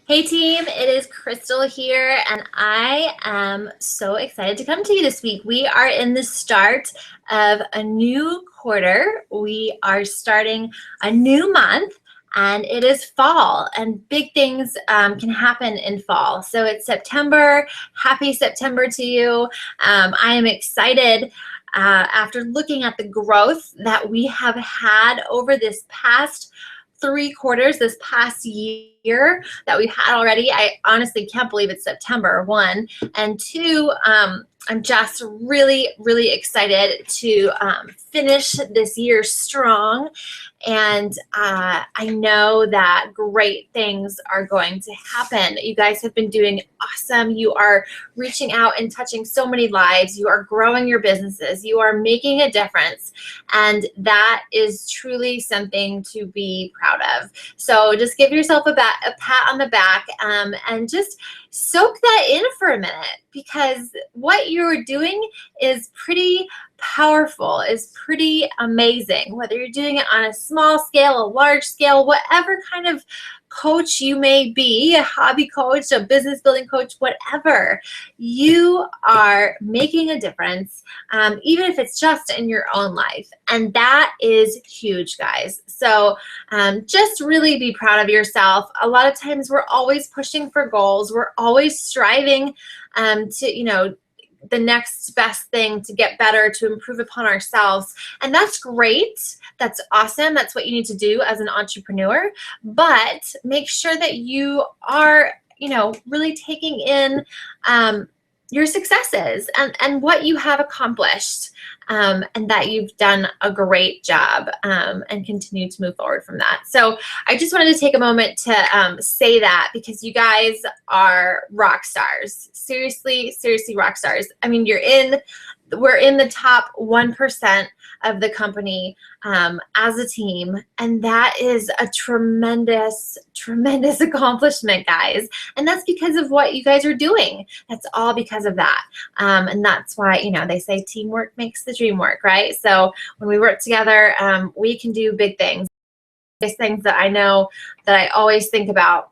Hey team, it is Crystal here, and I am so excited to come to you this week. We are in the start of a new quarter. We are starting a new month, and it is fall, and big things can happen in fall. So it's September. Happy September to you. I am excited after looking at the growth that we have had over this past 3 quarters, this past year that we've had already. I honestly can't believe it's September, one. And two, I'm just really, really excited to finish this year strong. And I know that great things are going to happen. You guys have been doing awesome. You are reaching out and touching so many lives. You are growing your businesses. You are making a difference. And that is truly something to be proud of. So just give yourself a pat on the back and just soak that in for a minute, because what you're doing is pretty powerful, is pretty amazing. Whether you're doing it on a small scale, a large scale, whatever kind of coach you may be, a hobby coach, a business building coach, whatever, you are making a difference, even if it's just in your own life. And that is huge, guys. So just really be proud of yourself. A lot of times we're always pushing for goals. We're always striving to, the next best thing, to get better, to improve upon ourselves. And that's great. That's awesome. That's what you need to do as an entrepreneur. But make sure that you are, really taking in your successes and what you have accomplished, and that you've done a great job, and continue to move forward from that. So I just wanted to take a moment to say that, because you guys are rock stars. Seriously, seriously rock stars. I mean, we're in the top 1% of the company as a team, and that is a tremendous, tremendous accomplishment, guys. And that's because of what you guys are doing. That's all because of that. And that's why, they say teamwork makes the dream work, right? So when we work together, we can do big things. These things that I know that I always think about.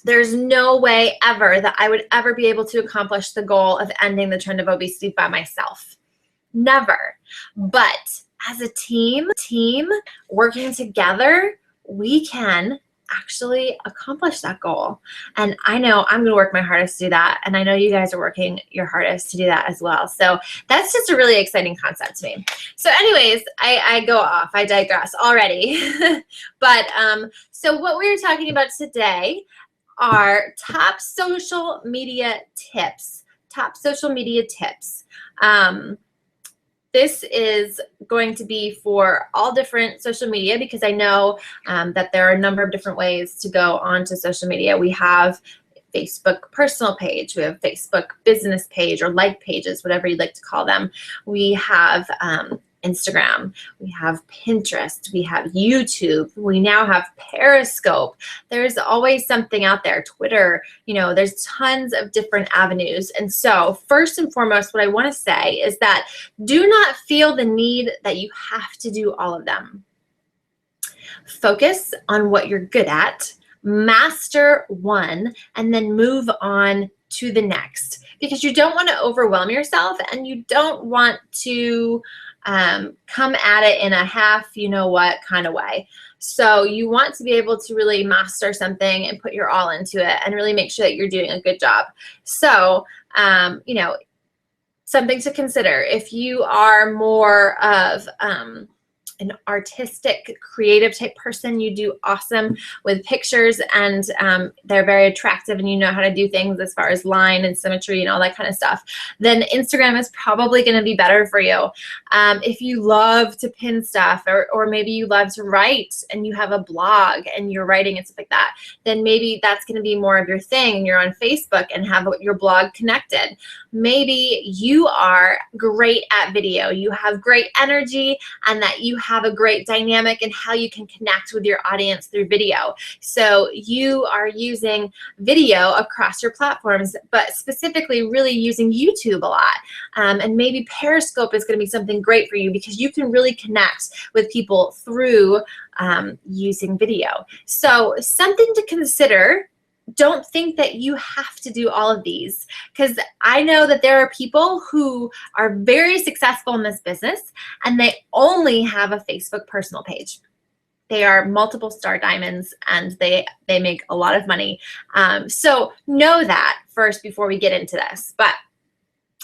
There's no way ever that I would ever be able to accomplish the goal of ending the trend of obesity by myself. Never. But as a team working together, we can actually accomplish that goal. And I know I'm going to work my hardest to do that. And I know you guys are working your hardest to do that as well. So that's just a really exciting concept to me. So anyways, I go off. I digress already. But so what we're talking about today are top social media tips. Top social media tips. This is going to be for all different social media, because I know that there are a number of different ways to go onto social media. We have Facebook personal page, we have Facebook business page, or like pages, whatever you'd like to call them. We have Instagram, we have Pinterest, we have YouTube, we now have Periscope. There's always something out there. Twitter, there's tons of different avenues. And so first and foremost, what I want to say is that do not feel the need that you have to do all of them. Focus on what you're good at, master one, and then move on to the next, because you don't want to overwhelm yourself, and you don't want to come at it in a half, kind of way. So you want to be able to really master something and put your all into it, and really make sure that you're doing a good job. So, something to consider. If you are more of an artistic, creative type person, you do awesome with pictures, and they're very attractive, and you know how to do things as far as line and symmetry and all that kind of stuff, then Instagram is probably going to be better for you. If you love to pin stuff, or maybe you love to write and you have a blog and you're writing and stuff like that, then maybe that's going to be more of your thing, and you're on Facebook and have your blog connected. Maybe you are great at video, you have great energy, and that you have a great dynamic in how you can connect with your audience through video. So you are using video across your platforms, but specifically really using YouTube a lot. And maybe Periscope is going to be something great for you, because you can really connect with people through using video. So something to consider don't think that you have to do all of these, because I know that there are people who are very successful in this business and they only have a Facebook personal page. They are multiple star diamonds and they make a lot of money. So know that first before we get into this. But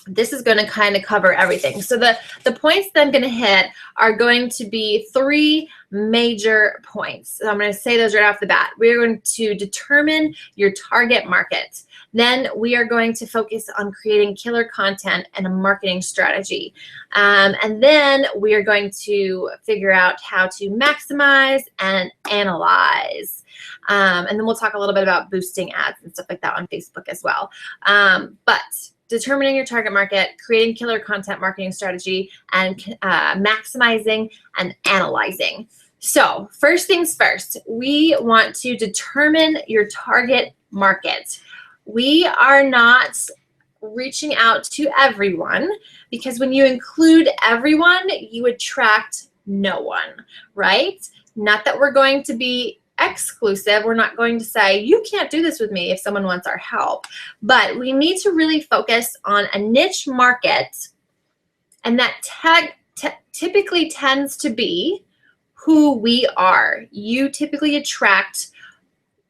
this is going to kind of cover everything. So the points that I'm going to hit are going to be 3 major points. So I'm going to say those right off the bat. We're going to determine your target market. Then we are going to focus on creating killer content and a marketing strategy. And then we are going to figure out how to maximize and analyze. And then we'll talk a little bit about boosting ads and stuff like that on Facebook as well. But determining your target market, creating killer content marketing strategy, and maximizing and analyzing. So first things first, we want to determine your target market. We are not reaching out to everyone, because when you include everyone, you attract no one, right? Not that we're going to be exclusive. We're not going to say, you can't do this with me if someone wants our help. But we need to really focus on a niche market, and that typically tends to be who we are. You typically attract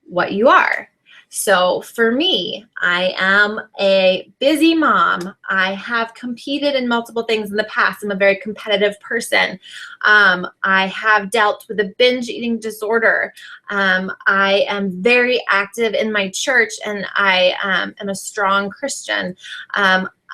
what you are. So for me, I am a busy mom. I have competed in multiple things in the past. I'm a very competitive person. I have dealt with a binge eating disorder. I am very active in my church, and I am a strong Christian.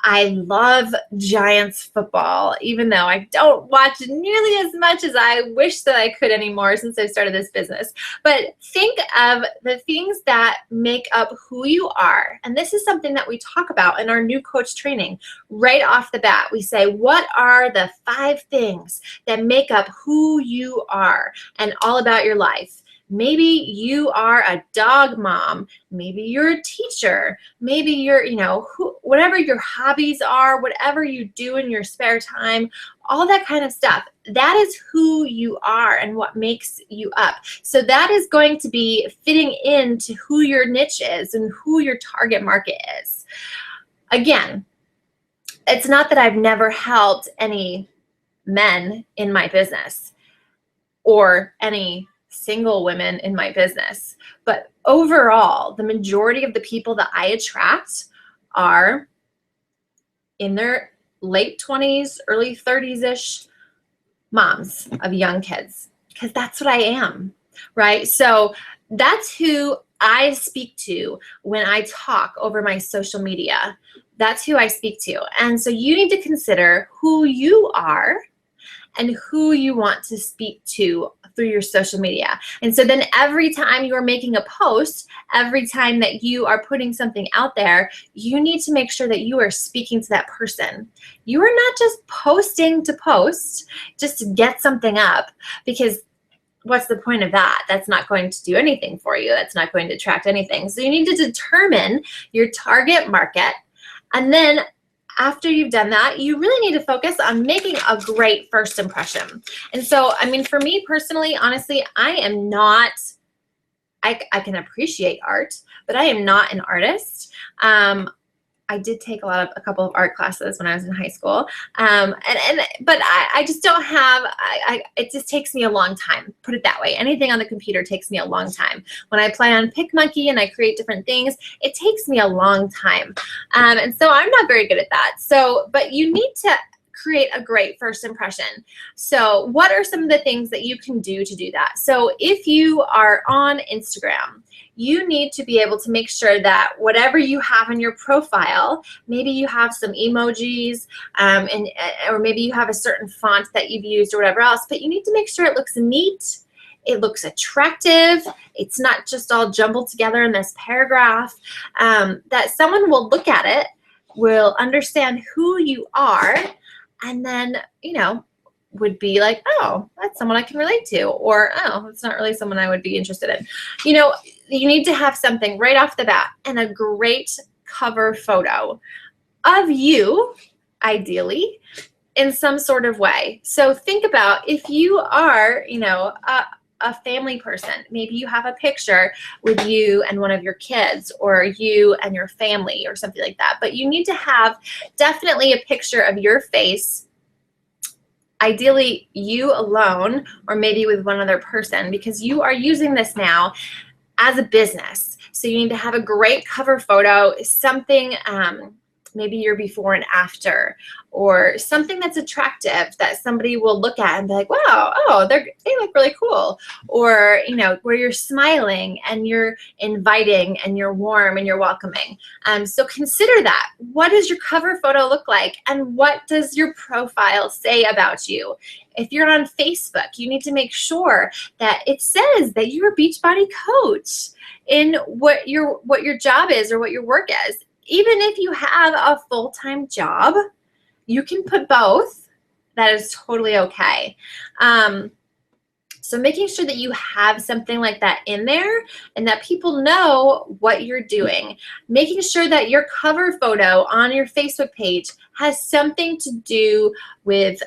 I love Giants football, even though I don't watch nearly as much as I wish that I could anymore since I started this business. But think of the things that make up who you are. And this is something that we talk about in our new coach training. Right off the bat, we say, what are the 5 things that make up who you are and all about your life? Maybe you are a dog mom. Maybe you're a teacher. Maybe you're, whatever your hobbies are, whatever you do in your spare time, all that kind of stuff. That is who you are and what makes you up. So that is going to be fitting into who your niche is and who your target market is. Again, it's not that I've never helped any men in my business or any single women in my business. But overall, the majority of the people that I attract are in their late 20s, early 30s-ish moms of young kids, because that's what I am, right? So that's who I speak to when I talk over my social media. That's who I speak to. And so you need to consider who you are and who you want to speak to through your social media. And so then every time you are making a post, every time that you are putting something out there, you need to make sure that you are speaking to that person. You are not just posting to post just to get something up, because what's the point of that? That's not going to do anything for you. That's not going to attract anything. So you need to determine your target market, and then after you've done that, you really need to focus on making a great first impression. And so, I mean, for me personally, honestly, I am not, I can appreciate art, but I am not an artist. I did take a couple of art classes when I was in high school, but I just don't have. It just takes me a long time. Put it that way. Anything on the computer takes me a long time. When I play on PicMonkey and I create different things, it takes me a long time, and so I'm not very good at that. So, but you need to create a great first impression. So, what are some of the things that you can do to do that? So, if you are on Instagram, you need to be able to make sure that whatever you have in your profile, maybe you have some emojis, or maybe you have a certain font that you've used or whatever else, but you need to make sure it looks neat, it looks attractive, it's not just all jumbled together in this paragraph, that someone will look at it, will understand who you are, and then, would be like, oh, that's someone I can relate to, or, oh, it's not really someone I would be interested in. You need to have something right off the bat, and a great cover photo of you, ideally, in some sort of way. So think about if you are, a family person. Maybe you have a picture with you and one of your kids, or you and your family, or something like that. But you need to have definitely a picture of your face, ideally you alone, or maybe with one other person, because you are using this now as a business. So you need to have a great cover photo, something, maybe your before and after, or something that's attractive that somebody will look at and be like, wow, oh, they look really cool. Or, you know, where you're smiling and you're inviting and you're warm and you're welcoming. So consider that. What does your cover photo look like? And what does your profile say about you? If you're on Facebook, you need to make sure that it says that you're a Beachbody coach in what your job is or what your work is. Even if you have a full-time job, you can put both. That is totally okay. So making sure that you have something like that in there and that people know what you're doing. Making sure that your cover photo on your Facebook page has something to do with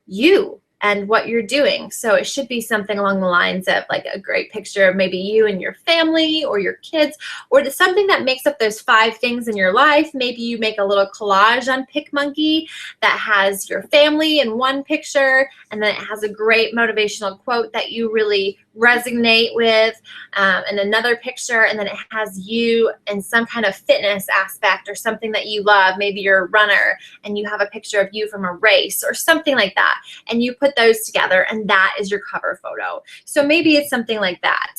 you and what you're doing. So it should be something along the lines of like a great picture of maybe you and your family or your kids, or something that makes up those 5 things in your life. Maybe you make a little collage on PicMonkey that has your family in one picture, and then it has a great motivational quote that you really resonate with, and another picture, and then it has you in some kind of fitness aspect or something that you love. Maybe you're a runner and you have a picture of you from a race or something like that, and you put those together, and that is your cover photo. So maybe it's something like that.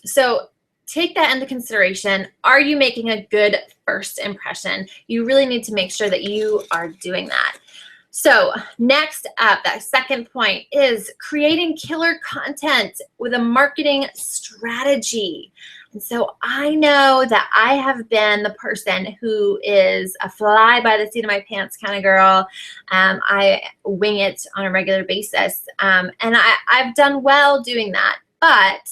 So take that into consideration. Are you making a good first impression? You really need to make sure that you are doing that. So next up, that second point is creating killer content with a marketing strategy. And so I know that I have been the person who is a fly by the seat of my pants kind of girl. I wing it on a regular basis. And I've done well doing that. But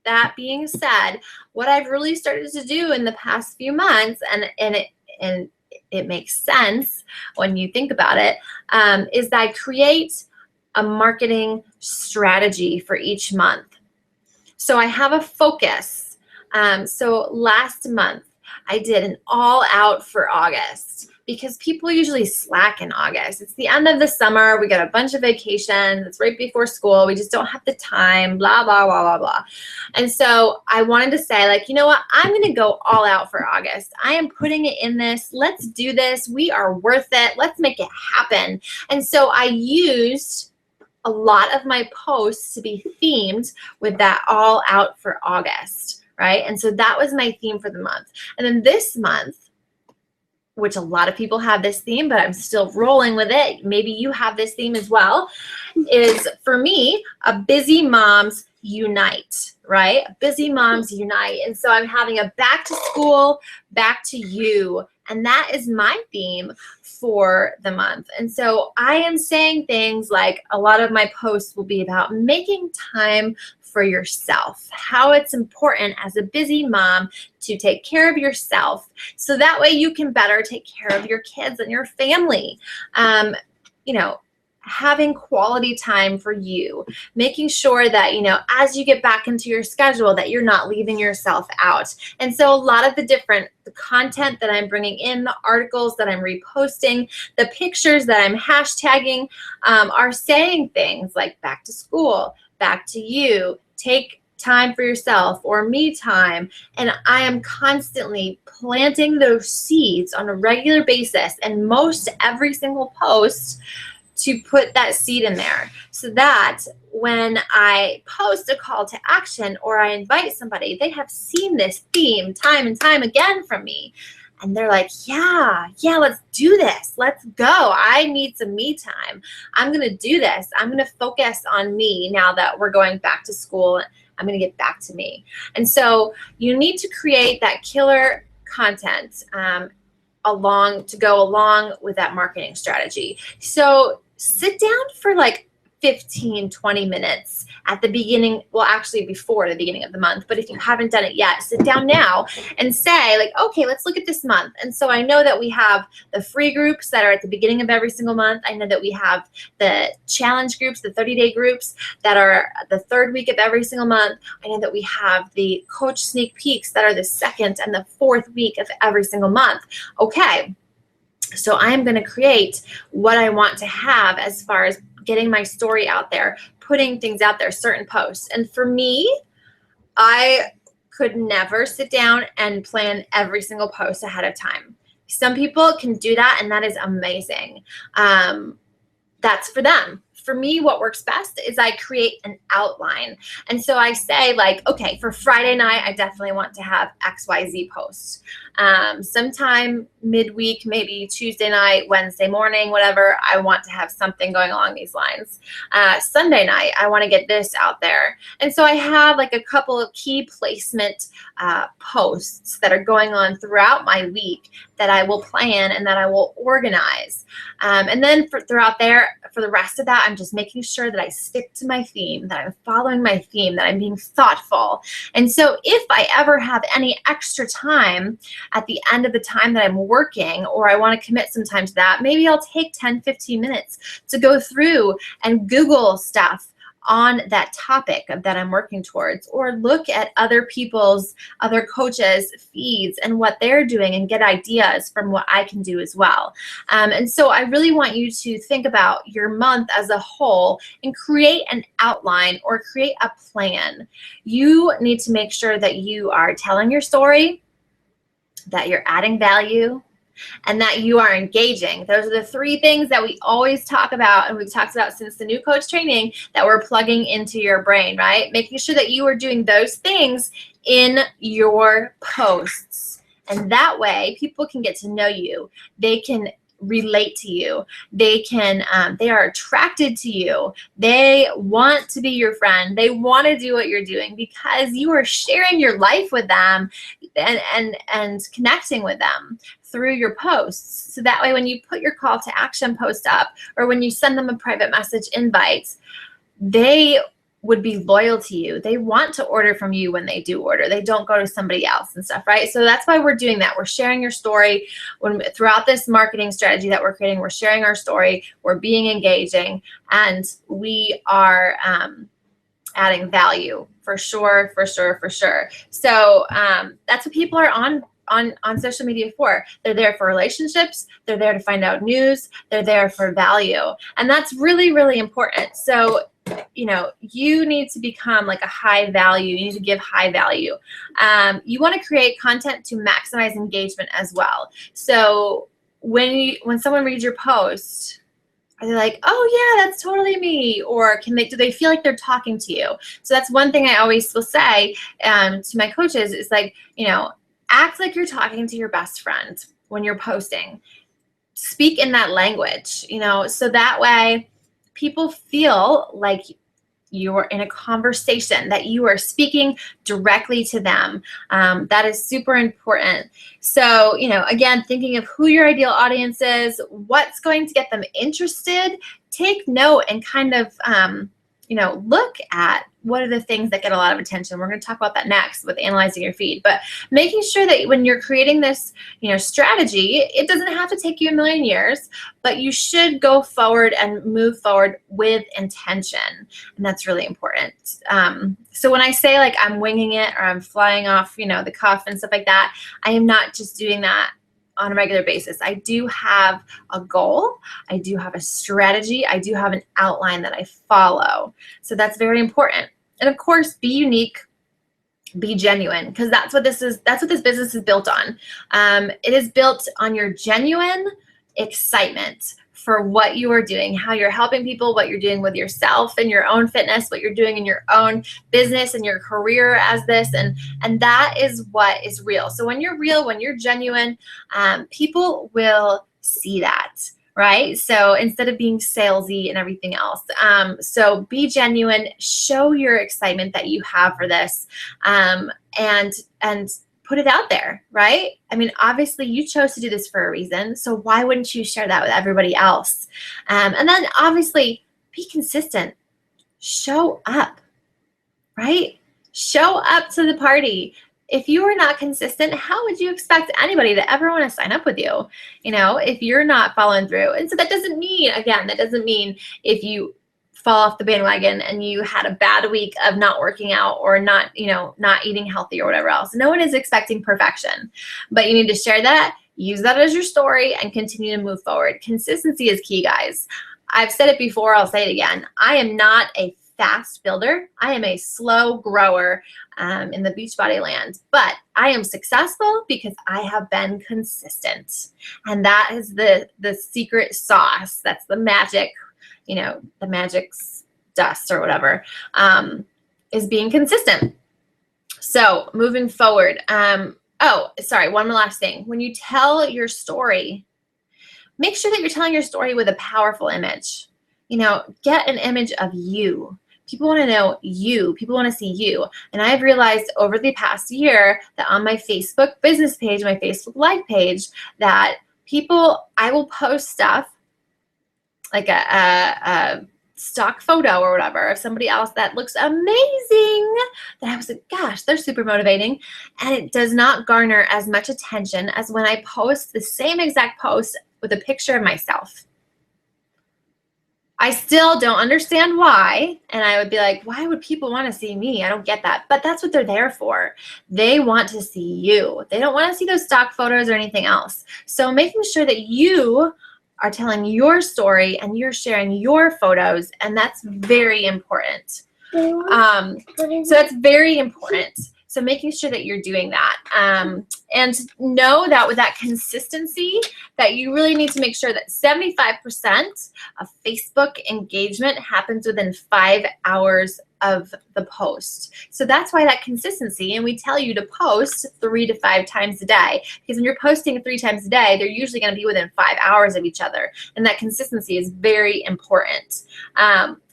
that being said, what I've really started to do in the past few months, and it makes sense when you think about it, is that I create a marketing strategy for each month. So I have a focus. So last month I did an all out for August, because people usually slack in August. It's the end of the summer. We got a bunch of vacations. It's right before school. We just don't have the time, blah, blah, blah, blah, blah. And so I wanted to say, like, you know what? I'm going to go all out for August. I am putting it in this. Let's do this. We are worth it. Let's make it happen. And so I used a lot of my posts to be themed with that all out for August, right? And so that was my theme for the month. And then this month, which a lot of people have this theme, but I'm still rolling with it. Maybe you have this theme as well, is for me, a busy moms unite, right? Busy moms unite. And so I'm having a back to school, back to you. And that is my theme for the month. And so I am saying things like, a lot of my posts will be about making time for yourself, how it's important as a busy mom to take care of yourself, so that way you can better take care of your kids and your family. You know, having quality time for you, making sure that, you know, as you get back into your schedule, that you're not leaving yourself out. And so a lot of the content that I'm bringing in, the articles that I'm reposting, the pictures that I'm hashtagging, are saying things like back to school, back to you, take time for yourself, or me time. And I am constantly planting those seeds on a regular basis, and most every single post, to put that seed in there, so that when I post a call to action or I invite somebody, they have seen this theme time and time again from me. And they're like, yeah, let's do this. Let's go. I need some me time. I'm going to do this. I'm going to focus on me now that we're going back to school. I'm going to get back to me. And so you need to create that killer content to go along with that marketing strategy. So sit down for like 15, 20 minutes at the beginning, well, actually before the beginning of the month, but if you haven't done it yet, sit down now and say like, okay, let's look at this month. And so I know that we have the free groups that are at the beginning of every single month. I know that we have the challenge groups, the 30-day groups that are the third week of every single month. I know that we have the coach sneak peeks that are the second and the fourth week of every single month. Okay. So I'm going to create what I want to have as far as getting my story out there, putting things out there, certain posts. And for me, I could never sit down and plan every single post ahead of time. Some people can do that, and that is amazing. That's for them. For me, what works best is I create an outline. And so I say like, okay, for Friday night, I definitely want to have XYZ posts. Sometime midweek, maybe Tuesday night, Wednesday morning, whatever, I want to have something going along these lines. Sunday night, I want to get this out there. And so I have like a couple of key placement posts that are going on throughout my week that I will plan and that I will organize. And then throughout there, for the rest of that, I'm just making sure that I stick to my theme, that I'm following my theme, that I'm being thoughtful. And so if I ever have any extra time at the end of the time that I'm working, or I want to commit some time to that, maybe I'll take 10, 15 minutes to go through and Google stuff on that topic that I'm working towards, or look at other coaches' feeds and what they're doing and get ideas from what I can do as well. And so I really want you to think about your month as a whole and create an outline or create a plan. You need to make sure that you are telling your story, that you're adding value, and that you are engaging. Those are the three things that we always talk about, and we've talked about since the new coach training, that we're plugging into your brain, right? Making sure that you are doing those things in your posts. And that way people can get to know you. They can relate to you. They are attracted to you. They want to be your friend. They want to do what you're doing because you are sharing your life with them and connecting with them through your posts. So that way, when you put your call to action post up, or when you send them a private message invite, they would be loyal to you. They want to order from you when they do order. They don't go to somebody else and stuff, right? So that's why we're doing that. We're sharing your story. Throughout this marketing strategy that we're creating, we're sharing our story, we're being engaging, and we are adding value for sure, for sure, for sure. So that's what people are on social media for. They're there for relationships. They're there to find out news. They're there for value. And that's really, really important. So you need to become like a high value. You need to give high value. You want to create content to maximize engagement as well. So when someone reads your post, are they like, oh yeah, that's totally me? Or do they feel like they're talking to you? So that's one thing I always will say to my coaches is like, act like you're talking to your best friend when you're posting. Speak in that language, so that way people feel like you're in a conversation, that you are speaking directly to them. That is super important. So, again, thinking of who your ideal audience is, what's going to get them interested, take note and kind of, look at what are the things that get a lot of attention. We're going to talk about that next with analyzing your feed, but making sure that when you're creating this, strategy, it doesn't have to take you a million years, but you should go forward and move forward with intention. And that's really important. So when I say like I'm winging it or I'm flying off, the cuff and stuff like that, I am not just doing that on a regular basis. I do have a goal. I do have a strategy. I do have an outline that I follow. So that's very important. And of course, be unique, be genuine, because that's what this business is built on. It is built on your genuine excitement for what you are doing, how you're helping people, what you're doing with yourself and your own fitness, what you're doing in your own business and your career as this, and that is what is real. So when you're real, when you're genuine, people will see that, right? So instead of being salesy and everything else, so be genuine, show your excitement that you have for this, and put it out there, right? I mean, obviously you chose to do this for a reason, so why wouldn't you share that with everybody else? And then obviously be consistent. Show up, right? Show up to the party. If you are not consistent, how would you expect anybody to ever want to sign up with you, if you're not following through? And so that doesn't mean, again, if you fall off the bandwagon and you had a bad week of not working out or not eating healthy or whatever else. No one is expecting perfection, but you need to share that, use that as your story, and continue to move forward. Consistency is key, guys. I've said it before, I'll say it again. I am not a fast builder. I am a slow grower in the Beachbody land, but I am successful because I have been consistent. And that is the secret sauce. That's the magic, the magic dust or whatever, is being consistent. So moving forward, one last thing. When you tell your story, make sure that you're telling your story with a powerful image. Get an image of you. People want to know you. People want to see you. And I've realized over the past year that on my Facebook business page, my Facebook Live page, that I will post stuff like a stock photo or whatever of somebody else that looks amazing, that I was like, gosh, they're super motivating. And it does not garner as much attention as when I post the same exact post with a picture of myself. I still don't understand why. And I would be like, why would people want to see me? I don't get that. But that's what they're there for. They want to see you. They don't want to see those stock photos or anything else. So making sure that you are telling your story and you're sharing your photos, and that's very important. So that's very important. So making sure that you're doing that. And know that with that consistency, that you really need to make sure that 75% of Facebook engagement happens within 5 hours of the post. So that's why that consistency, and we tell you to post 3 to 5 times a day, because when you're posting 3 times a day, they're usually going to be within 5 hours of each other. And that consistency is very important.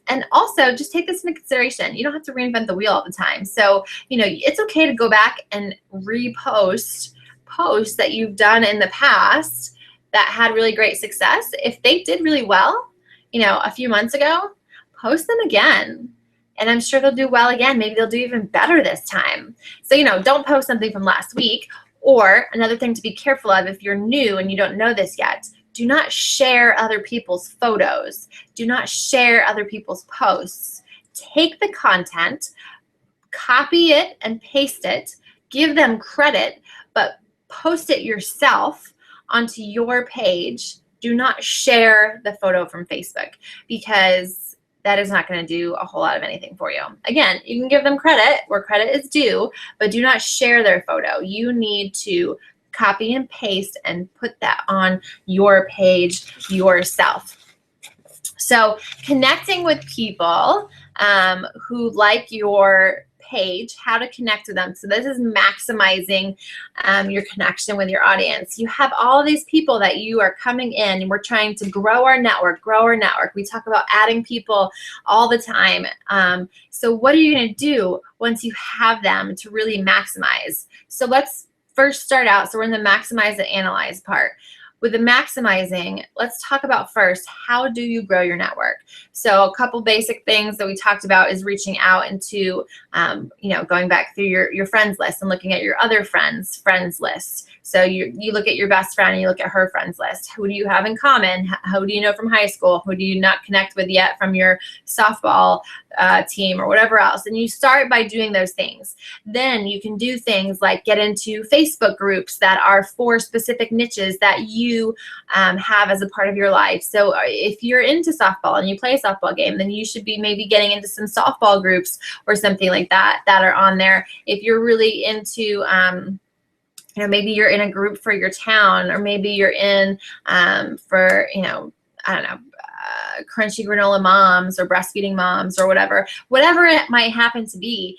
And also, just take this into consideration. You don't have to reinvent the wheel all the time. So, it's okay to go back and repost posts that you've done in the past that had really great success. If they did really well, a few months ago, post them again. And I'm sure they'll do well again. Maybe they'll do even better this time. So, don't post something from last week. Or another thing to be careful of if you're new and you don't know this yet, do not share other people's photos. Do not share other people's posts. Take the content, copy it and paste it, give them credit, but post it yourself onto your page. Do not share the photo from Facebook, because that is not going to do a whole lot of anything for you. Again, you can give them credit where credit is due, but do not share their photo. You need to copy and paste and put that on your page yourself. So connecting with people who like your page, how to connect with them. So this is maximizing your connection with your audience. You have all of these people that you are coming in, and we're trying to grow our network. We talk about adding people all the time. So what are you going to do once you have them to really maximize? So let's first start out. So we're in the maximize and analyze part. With the maximizing, let's talk about first, how do you grow your network? So a couple basic things that we talked about is reaching out into, going back through your friends list and looking at your other friends list. So you look at your best friend and you look at her friends list. Who do you have in common? Who do you know from high school? Who do you not connect with yet from your softball team or whatever else? And you start by doing those things. Then you can do things like get into Facebook groups that are for specific niches that you have as a part of your life. So if you're into softball and you play a softball game, then you should be maybe getting into some softball groups or something like that are on there. If you're really into maybe you're in a group for your town, or maybe you're in for, crunchy granola moms or breastfeeding moms or whatever it might happen to be,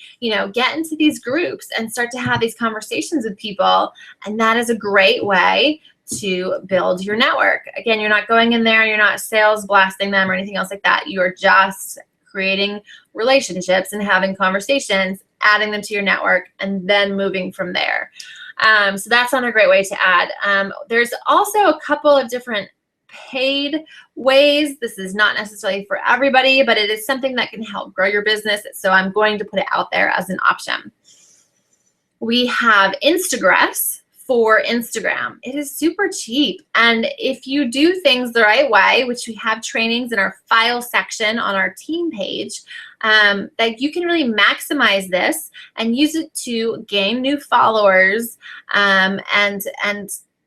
get into these groups and start to have these conversations with people. And that is a great way to build your network. Again, you're not going in there, you're not sales blasting them or anything else like that. You are just creating relationships and having conversations, adding them to your network, and then moving from there. So that's another great way to add. There's also a couple of different paid ways. This is not necessarily for everybody, but it is something that can help grow your business. So I'm going to put it out there as an option. We have Instagress for Instagram. It is super cheap. And if you do things the right way, which we have trainings in our file section on our team page, that you can really maximize this and use it to gain new followers, and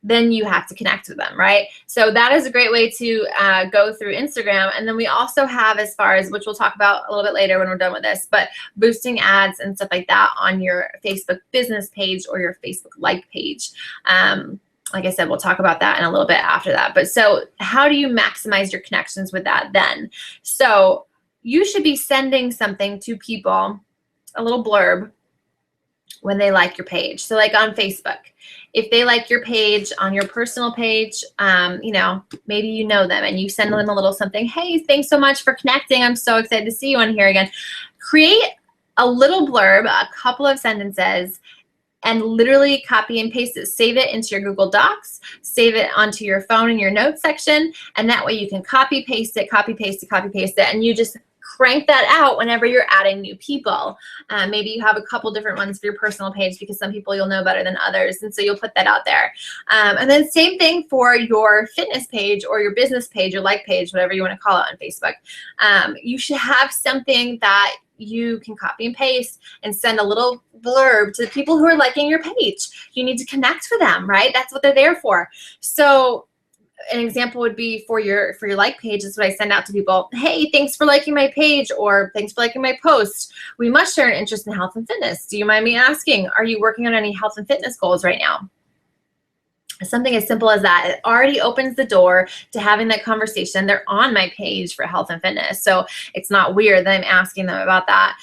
then you have to connect with them, right? So that is a great way to go through Instagram. And then we also have, as far as, which we'll talk about a little bit later when we're done with this, but boosting ads and stuff like that on your Facebook business page or your Facebook like page. Like I said, we'll talk about that in a little bit after that. But so how do you maximize your connections with that then? So you should be sending something to people, a little blurb, when they like your page. So like on Facebook, if they like your page on your personal page, you know, maybe you know them and you send them a little something. Hey, thanks so much for connecting. I'm so excited to see you on here again. Create a little blurb, a couple of sentences, and literally copy and paste it. Save it into your Google Docs, save it onto your phone in your notes section, and that way you can copy paste it, and you just crank that out whenever you're adding new people. Maybe you have a couple different ones for your personal page because some people you'll know better than others, and so you'll put that out there. And then same thing for your fitness page or your business page or like page, whatever you want to call it on Facebook. You should have something that you can copy and paste and send a little blurb to the people who are liking your page. You need to connect with them, right? That's what they're there for. So an example would be for your like page is what I send out to people. Hey, thanks for liking my page, or thanks for liking my post. We must share an interest in health and fitness. Do you mind me asking, are you working on any health and fitness goals right now? Something as simple as that. It already opens the door to having that conversation. They're on my page for health and fitness, so it's not weird that I'm asking them about that.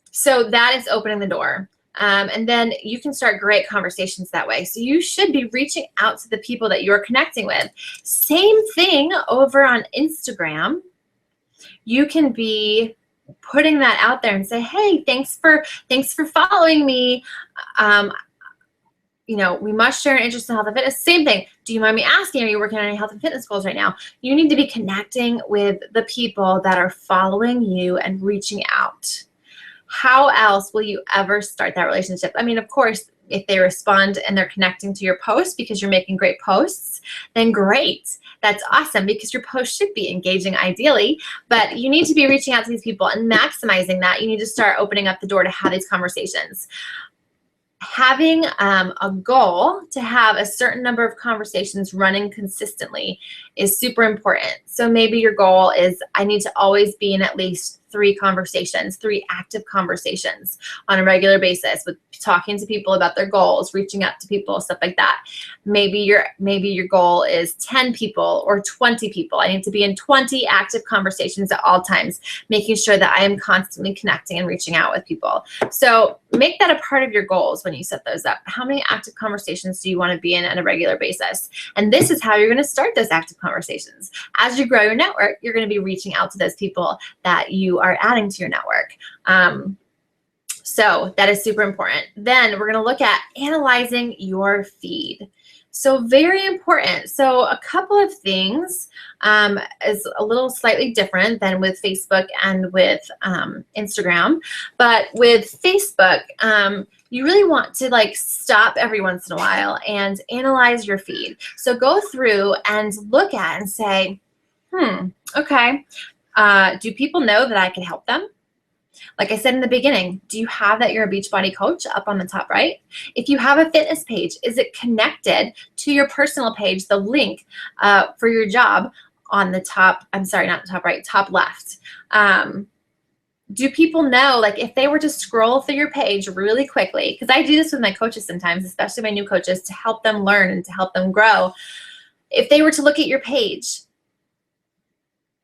So that is opening the door. And then you can start great conversations that way. So you should be reaching out to the people that you're connecting with. Same thing over on Instagram. You can be putting that out there and say, hey, thanks for following me. You know, we must share an interest in health and fitness. Same thing. Do you mind me asking, are you working on any health and fitness goals right now? You need to be connecting with the people that are following you and reaching out. How else will you ever start that relationship? I mean, of course, if they respond and they're connecting to your post because you're making great posts, then great. That's awesome, because your post should be engaging ideally, but you need to be reaching out to these people and maximizing that. You need to start opening up the door to have these conversations. Having a goal to have a certain number of conversations running consistently is super important. So maybe your goal is, I need to always be in at least 3 conversations, 3 active conversations on a regular basis, with talking to people about their goals, reaching out to people, stuff like that. Maybe your goal is 10 people or 20 people. I need to be in 20 active conversations at all times, making sure that I am constantly connecting and reaching out with people. So make that a part of your goals when you set those up. How many active conversations do you want to be in on a regular basis? And this is how you're going to start those active conversations. As you grow your network, you're going to be reaching out to those people that you are adding to your network. So that is super important. Then we're going to look at analyzing your feed. So very important. So a couple of things is a little slightly different than with Facebook and with Instagram. But with Facebook, you really want to like stop every once in a while and analyze your feed. So go through and look at and say, okay, do people know that I can help them? Like I said in the beginning, do you have that you're a Beachbody coach up on the top right? If you have a fitness page, is it connected to your personal page, the link for your job on the top, I'm sorry, not the top right, top left? Do people know, like if they were to scroll through your page really quickly, because I do this with my coaches sometimes, especially my new coaches, to help them learn and to help them grow. If they were to look at your page,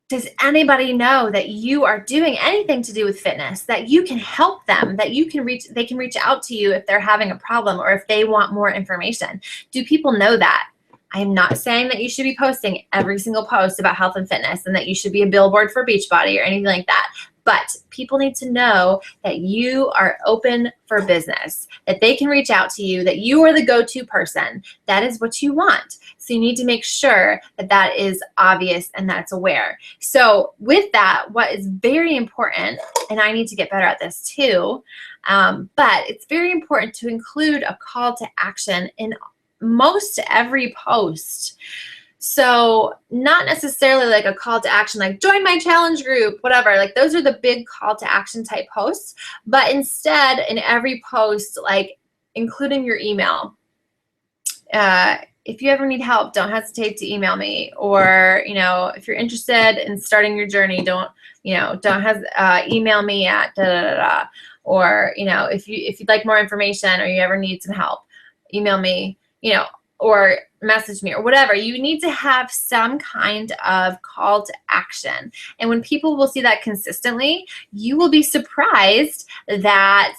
does anybody know that you are doing anything to do with fitness, that you can help them, that they can reach out to you if they're having a problem or if they want more information? Do people know that? I am not saying that you should be posting every single post about health and fitness and that you should be a billboard for Beachbody or anything like that. but people need to know that you are open for business, that they can reach out to you, that you are the go-to person. That is what you want. So you need to make sure that that is obvious and that's aware. So with that, what is very important, and I need to get better at this too, but it's very important to include a call to action in most every post. So not necessarily like a call to action, like join my challenge group, whatever, like those are the big call to action type posts, but instead in every post, like including your email. If you ever need help, don't hesitate to email me, or, if you're interested in starting your journey, don't email me at or, if you'd like more information or you ever need some help, email me, or message me or whatever. You need to have some kind of call to action. And when people will see that consistently, you will be surprised that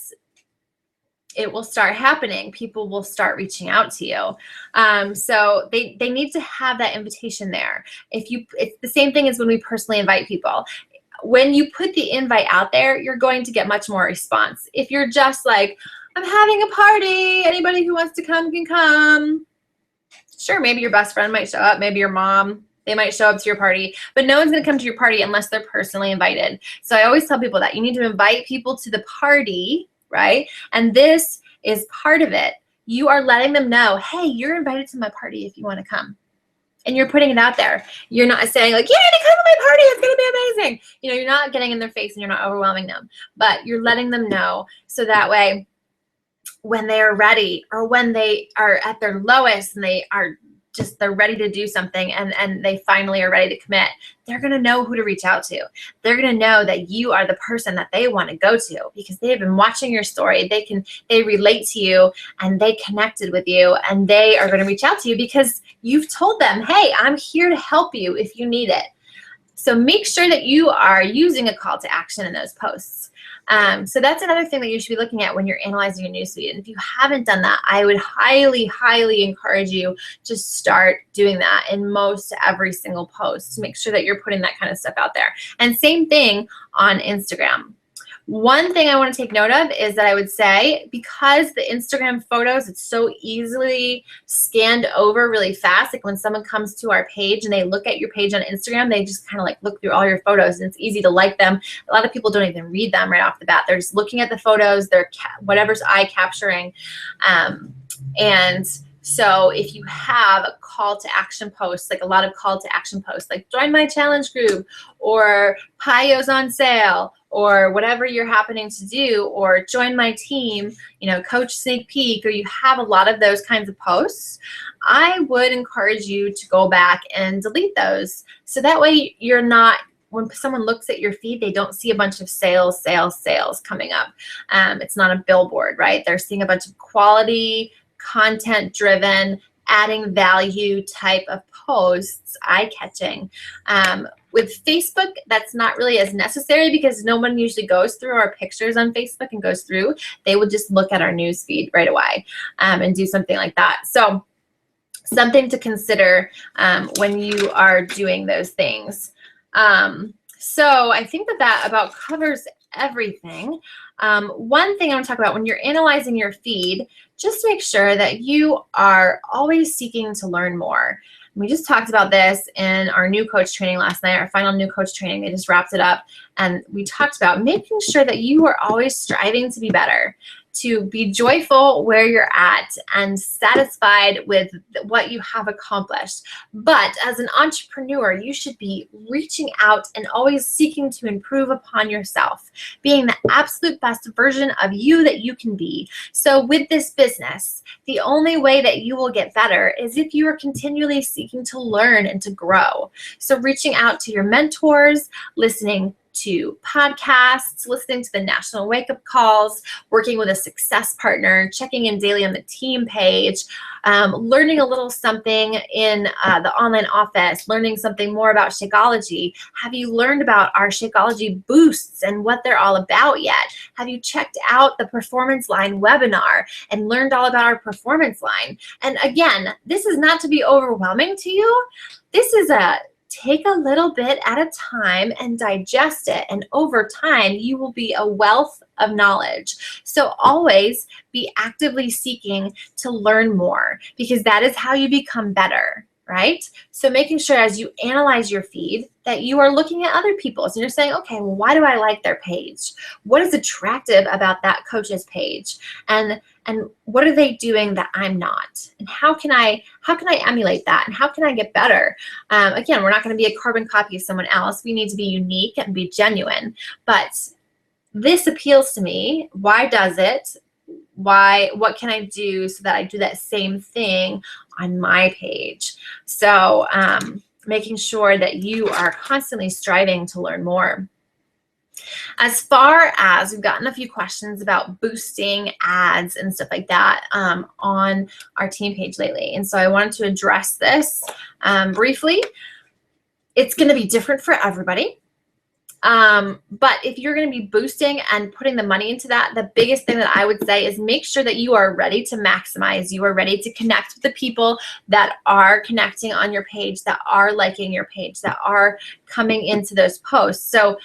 it will start happening. People will start reaching out to you. So they need to have that invitation there. It's the same thing as when we personally invite people. When you put the invite out there, you're going to get much more response. If you're just like, I'm having a party, anybody who wants to come can come. Sure, maybe your best friend might show up, maybe your mom, they might show up to your party, but no one's gonna come to your party unless they're personally invited. So I always tell people that you need to invite people to the party, right? And this is part of it. You are letting them know, hey, you're invited to my party if you wanna come. And you're putting it out there. You're not saying like, yeah, to come to my party, it's gonna be amazing. You're not getting in their face and you're not overwhelming them, but you're letting them know so that way when they are ready, or when they are at their lowest and they're ready to do something and they finally are ready to commit, they're going to know who to reach out to. They're going to know that you are the person that they want to go to because they have been watching your story. They relate to you and they connected with you, and they are going to reach out to you because you've told them, hey, I'm here to help you if you need it. So make sure that you are using a call to action in those posts. So that's another thing that you should be looking at when you're analyzing your newsfeed. And if you haven't done that, I would highly, highly encourage you to start doing that in most every single post to make sure that you're putting that kind of stuff out there. And same thing on Instagram. One thing I want to take note of is that I would say, because the Instagram photos, it's so easily scanned over really fast. Like when someone comes to our page and they look at your page on Instagram, they just kind of like look through all your photos and it's easy to like them. A lot of people don't even read them right off the bat. They're just looking at the photos, they're whatever's eye capturing. And so if you have a call to action post, like a lot of call to action posts, like join my challenge group or Payo's on sale, or whatever you're happening to do, or join my team, coach sneak peek, or you have a lot of those kinds of posts, I would encourage you to go back and delete those. So that way you're not, when someone looks at your feed, they don't see a bunch of sales coming up. It's not a billboard, right? They're seeing a bunch of quality, content-driven, adding value type of posts, eye-catching. With Facebook, that's not really as necessary because no one usually goes through our pictures on Facebook and goes through. They would just look at our news feed right away and do something like that. So something to consider when you are doing those things. So I think that about covers everything. One thing I want to talk about when you're analyzing your feed, just make sure that you are always seeking to learn more. We just talked about this in our new coach training last night, our final new coach training. They just wrapped it up. And we talked about making sure that you are always striving to be better, to be joyful where you're at and satisfied with what you have accomplished. But as an entrepreneur, you should be reaching out and always seeking to improve upon yourself, being the absolute best version of you that you can be. So with this business, the only way that you will get better is if you are continually seeking to learn and to grow. So reaching out to your mentors, listening to podcasts, listening to the National Wake Up Calls, working with a success partner, checking in daily on the team page, learning a little something in the online office, learning something more about Shakeology. Have you learned about our Shakeology boosts and what they're all about yet? Have you checked out the Performance Line webinar and learned all about our Performance Line? And again, this is not to be overwhelming to you. This is a take a little bit at a time and digest it. And over time, you will be a wealth of knowledge. So always be actively seeking to learn more, because that is how you become better, right? So making sure as you analyze your feed that you are looking at other people's and you're saying, okay, well, why do I like their page? What is attractive about that coach's page? And what are they doing that I'm not? And how can I emulate that? And how can I get better? Again, we're not going to be a carbon copy of someone else. We need to be unique and be genuine. But this appeals to me. Why does it? What can I do so that I do that same thing on my page? So making sure that you are constantly striving to learn more. As far as we've gotten a few questions about boosting ads and stuff like that on our team page lately. And so I wanted to address this briefly. It's going to be different for everybody. But if you're going to be boosting and putting the money into that, the biggest thing that I would say is make sure that you are ready to maximize. You are ready to connect with the people that are connecting on your page, that are liking your page, that are coming into those posts. So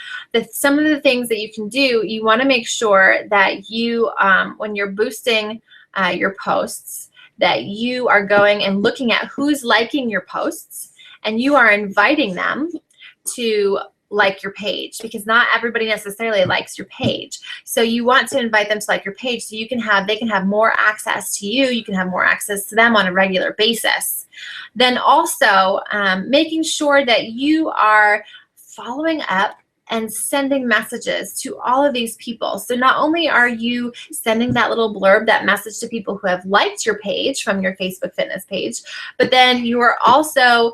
some of the things that you can do, you want to make sure that you, when you're boosting your posts, that you are going and looking at who's liking your posts, and you are inviting them to like your page, because not everybody necessarily likes your page. So you want to invite them to like your page so they can have more access to you. You can have more access to them on a regular basis. Then also making sure that you are following up and sending messages to all of these people. So not only are you sending that little blurb, that message to people who have liked your page from your Facebook fitness page, but then you are also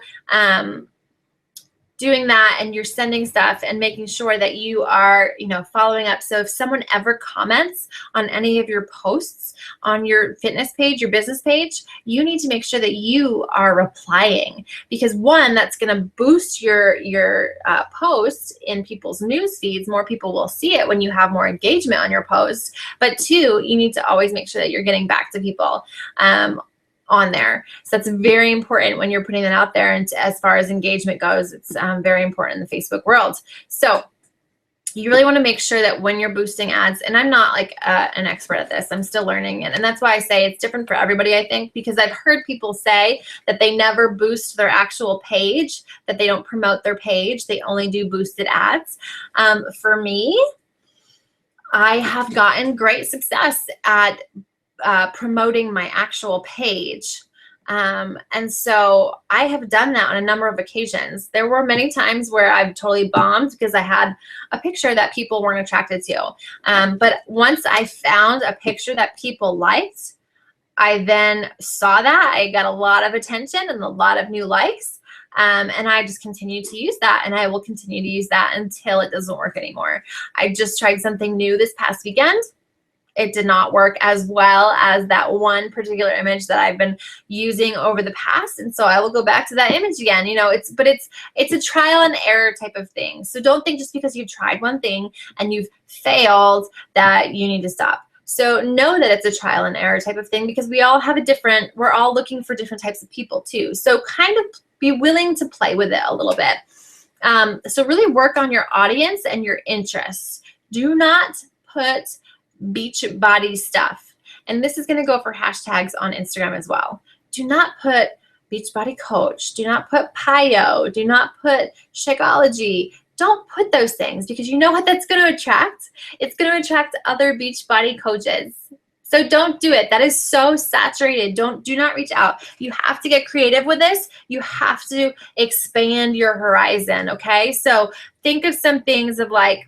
doing that, and you're sending stuff and making sure that you are, following up. So if someone ever comments on any of your posts on your fitness page, your business page, you need to make sure that you are replying, because one, that's going to boost your posts in people's news feeds. More people will see it when you have more engagement on your posts. But two, you need to always make sure that you're getting back to people on there. So that's very important when you're putting it out there. And as far as engagement goes, it's very important in the Facebook world. So you really want to make sure that when you're boosting ads, and I'm not like an expert at this, I'm still learning it. And that's why I say it's different for everybody, I think, because I've heard people say that they never boost their actual page, that they don't promote their page, they only do boosted ads. For me, I have gotten great success at promoting my actual page. And so I have done that on a number of occasions. There were many times where I've totally bombed because I had a picture that people weren't attracted to. But once I found a picture that people liked, I then saw that. I got a lot of attention and a lot of new likes. And I just continue to use that, and I will continue to use that until it doesn't work anymore. I just tried something new this past weekend. It did not work as well as that one particular image that I've been using over the past. And so I will go back to that image again. It's a trial and error type of thing. So don't think just because you've tried one thing and you've failed that you need to stop. So know that it's a trial and error type of thing, because we're all looking for different types of people too. So kind of be willing to play with it a little bit. So really work on your audience and your interests. Do not put beach body stuff. And this is going to go for hashtags on Instagram as well. Do not put Beachbody Coach. Do not put PiYo. Do not put Shakeology. Don't put those things, because you know what that's going to attract? It's going to attract other Beachbody coaches. So don't do it. That is so saturated. Do not reach out. You have to get creative with this. You have to expand your horizon, okay? So think of some things of like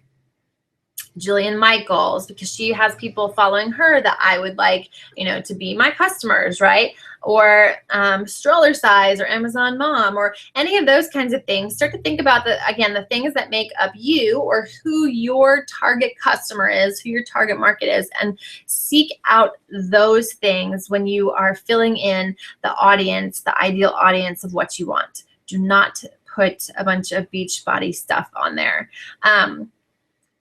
Jillian Michaels, because she has people following her that I would like, to be my customers, right? Or Stroller Size or Amazon Mom or any of those kinds of things. Start to think about the things that make up you, or who your target customer is, who your target market is, and seek out those things when you are filling in the audience, the ideal audience of what you want. Do not put a bunch of Beachbody stuff on there.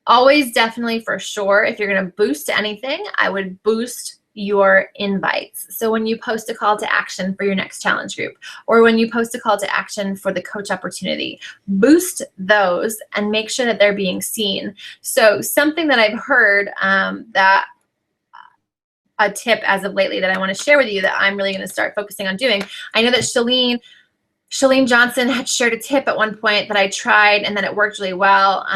Always, definitely, for sure, if you're going to boost anything, I would boost your invites. So when you post a call to action for your next challenge group, or when you post a call to action for the coach opportunity, boost those and make sure that they're being seen. So something that I've heard that a tip as of lately that I want to share with you that I'm really going to start focusing on doing. I know that Chalene Johnson had shared a tip at one point that I tried and then it worked really well.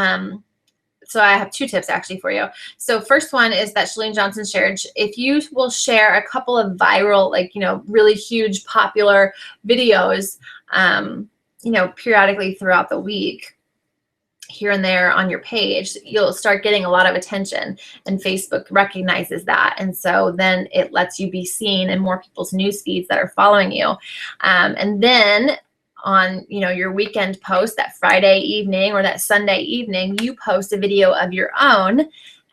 So I have 2 tips actually for you. So first one is that Chalene Johnson shared, if you will share a couple of viral, like, really huge popular videos, periodically throughout the week, here and there on your page, you'll start getting a lot of attention, and Facebook recognizes that. And so then it lets you be seen in more people's news feeds that are following you. And then on your weekend post, that Friday evening or that Sunday evening, you post a video of your own,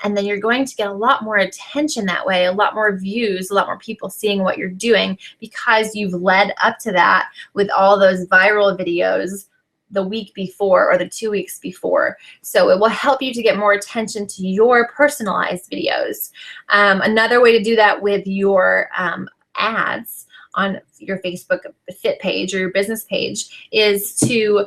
and then you're going to get a lot more attention that way, a lot more views, a lot more people seeing what you're doing, because you've led up to that with all those viral videos the week before or the 2 weeks before. So it will help you to get more attention to your personalized videos. Another way to do that with your ads on your Facebook Fit page or your business page is to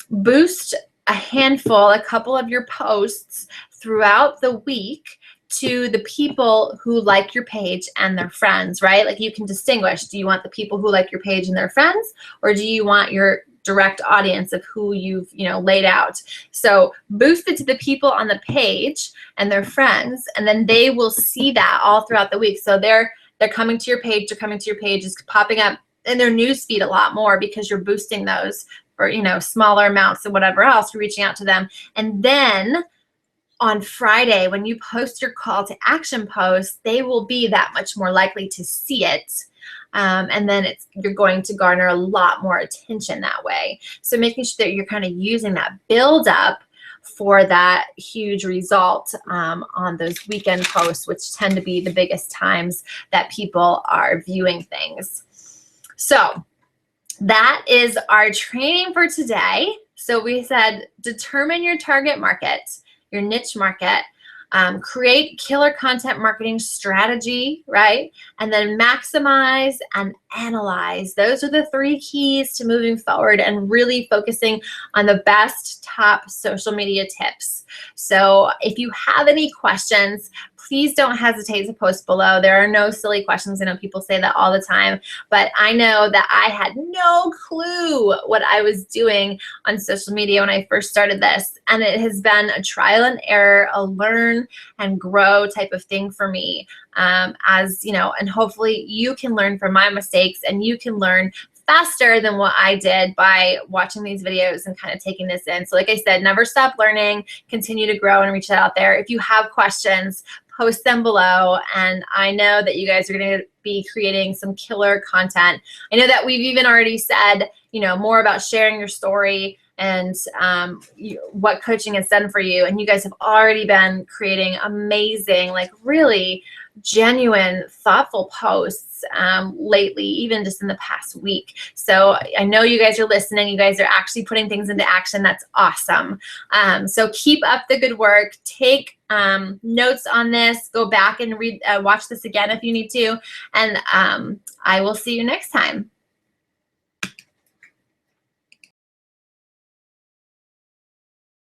boost a couple of your posts throughout the week to the people who like your page and their friends, right? Like, you can distinguish, do you want the people who like your page and their friends, or do you want your direct audience of who you've laid out? So boost it to the people on the page and their friends, and then they will see that all throughout the week. So they're coming to your page, it's popping up in their news feed a lot more because you're boosting those for smaller amounts and whatever else, you're reaching out to them. And then on Friday, when you post your call to action post, they will be that much more likely to see it. And then you're going to garner a lot more attention that way. So making sure that you're kind of using that build up for that huge result on those weekend posts, which tend to be the biggest times that people are viewing things. So that is our training for today. So we said, determine your target market, your niche market, create killer content marketing strategy, right? And then maximize and analyze. Those are the 3 keys to moving forward and really focusing on the best top social media tips. So if you have any questions, please don't hesitate to post below. There are no silly questions. I know people say that all the time, but I know that I had no clue what I was doing on social media when I first started this. And it has been a trial and error, a learn and grow type of thing for me. And hopefully you can learn from my mistakes, and you can learn faster than what I did by watching these videos and kind of taking this in. So like I said, never stop learning, continue to grow and reach out there. If you have questions, post them below, and I know that you guys are going to be creating some killer content. I know that we've even already said, more about sharing your story and what coaching has done for you, and you guys have already been creating amazing, like really genuine, thoughtful posts lately, even just in the past week. So I know you guys are listening. You guys are actually putting things into action. That's awesome. So keep up the good work. Take notes on this. Go back and watch this again if you need to. And I will see you next time.